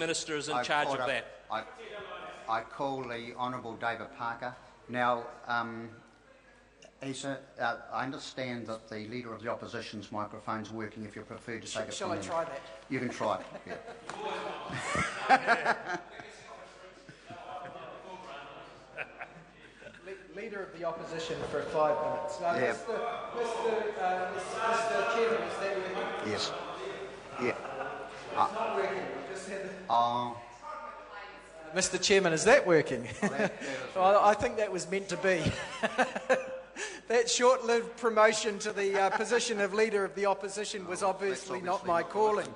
Minister is in charge of that. I call the Honourable David Parker. Now, Asa, I understand that the Leader of the Opposition's microphone's working if you prefer to take it Shall from I him. try that? You can try it. Yeah. Leader of the Opposition for 5 minutes. Yeah. Mr. Chairman, is that working? Yes. Yeah. It's not working. We just had Oh. Mr. Chairman, is that working? Well, I think that was meant to be. That short-lived promotion to the position of Leader of the Opposition was obviously not my calling.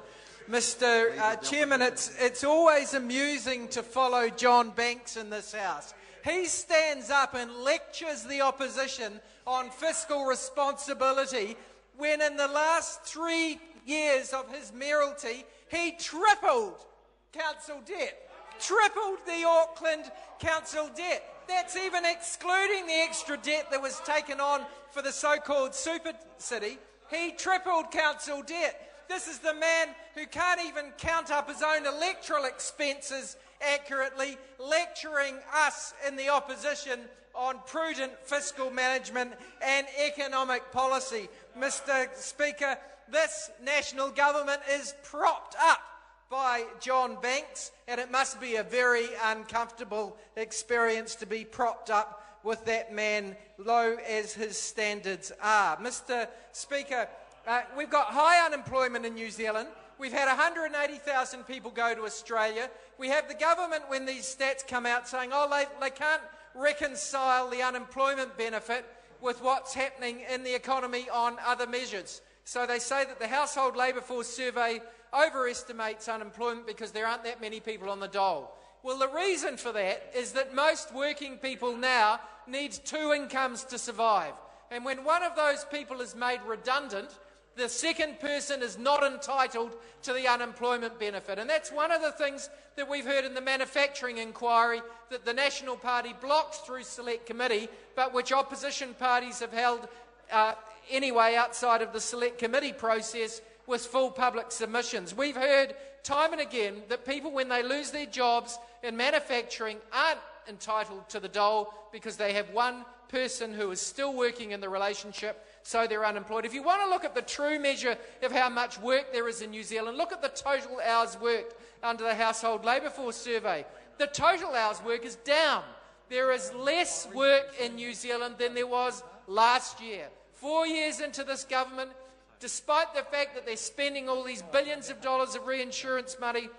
Mr. Chairman, it's always amusing to follow John Banks in this House. He stands up and lectures the opposition on fiscal responsibility when in the last 3 years of his mayoralty, he tripled council debt. Tripled the Auckland council debt. That's even excluding the extra debt that was taken on for the so-called super city. He tripled council debt. This is the man who can't even count up his own electoral expenses accurately, lecturing us in the opposition on prudent fiscal management and economic policy. Mr. Speaker, this national government is propped up by John Banks, and it must be a very uncomfortable experience to be propped up with that man, low as his standards are. Mr. Speaker, we've got high unemployment in New Zealand. We've had 180,000 people go to Australia. We have the government, when these stats come out, saying, oh, they can't reconcile the unemployment benefit with what's happening in the economy on other measures. So they say that the Household Labour Force survey overestimates unemployment because there aren't that many people on the dole. Well, the reason for that is that most working people now need 2 incomes to survive. And when one of those people is made redundant, the second person is not entitled to the unemployment benefit. And that's one of the things that we've heard in the manufacturing inquiry that the National Party blocked through Select Committee, but which opposition parties have held anyway outside of the Select Committee process with full public submissions. We've heard time and again that people, when they lose their jobs in manufacturing, aren't entitled to the dole because they have one person who is still working in the relationship, so they're unemployed. If you want to look at the true measure of how much work there is in New Zealand, look at the total hours worked under the Household Labour Force survey. The total hours work is down. There is less work in New Zealand than there was last year. 4 years into this government, despite the fact that they're spending all these billions of dollars of reinsurance money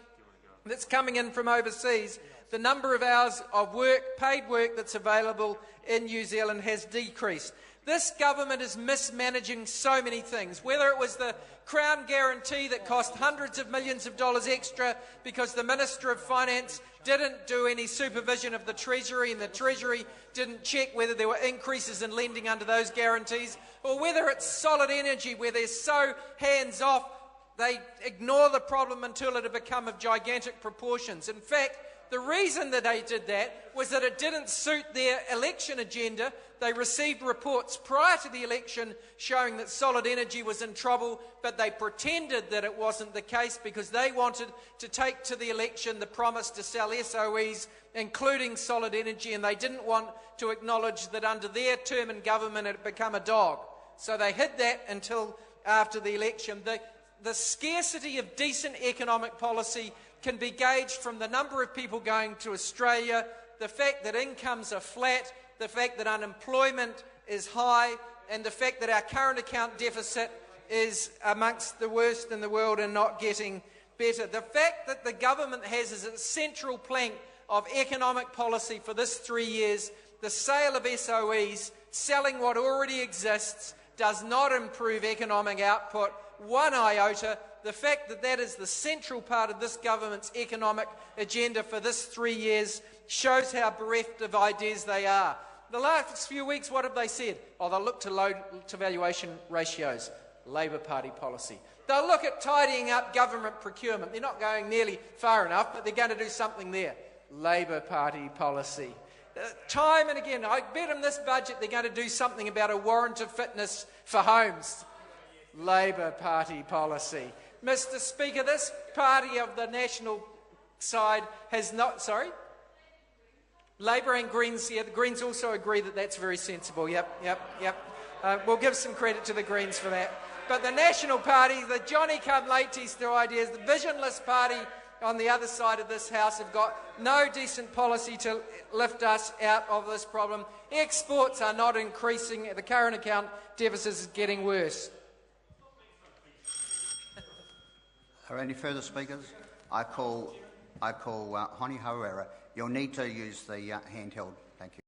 that's coming in from overseas, the number of hours of work, paid work that's available in New Zealand has decreased. This government is mismanaging so many things, whether it was the Crown guarantee that cost hundreds of millions of dollars extra because the Minister of Finance didn't do any supervision of the Treasury and the Treasury didn't check whether there were increases in lending under those guarantees, or whether it's solid energy where they're so hands-off they ignore the problem until it had become of gigantic proportions. In fact, the reason that they did that was that it didn't suit their election agenda. They received reports prior to the election showing that Solid Energy was in trouble, but they pretended that it wasn't the case because they wanted to take to the election the promise to sell SOEs, including Solid Energy, and they didn't want to acknowledge that under their term in government it had become a dog. So they hid that until after the election. The scarcity of decent economic policy can be gauged from the number of people going to Australia, the fact that incomes are flat, the fact that unemployment is high, and the fact that our current account deficit is amongst the worst in the world and not getting better. The fact that the government has as its central plank of economic policy for this 3 years the sale of SOEs, selling what already exists, does not improve economic output one iota. The fact that that is the central part of this government's economic agenda for this 3 years shows how bereft of ideas they are. The last few weeks, what have they said? Oh, they'll look to loan-to-valuation ratios, Labour Party policy. They'll look at tidying up government procurement. They're not going nearly far enough, but they're going to do something there, Labour Party policy. Time and again, I bet in this budget they're going to do something about a warrant of fitness for homes, Labour Party policy. Mr. Speaker, this party of the National side has not... Sorry? Labour and Greens, yeah, the Greens also agree that that's very sensible. Yep. We'll give some credit to the Greens for that. But the National Party, the Johnny-come-lately ideas, the visionless party on the other side of this House have got no decent policy to lift us out of this problem. Exports are not increasing. The current account deficit is getting worse. Are there any further speakers? I call Honi Hauera. You'll need to use the handheld. Thank you.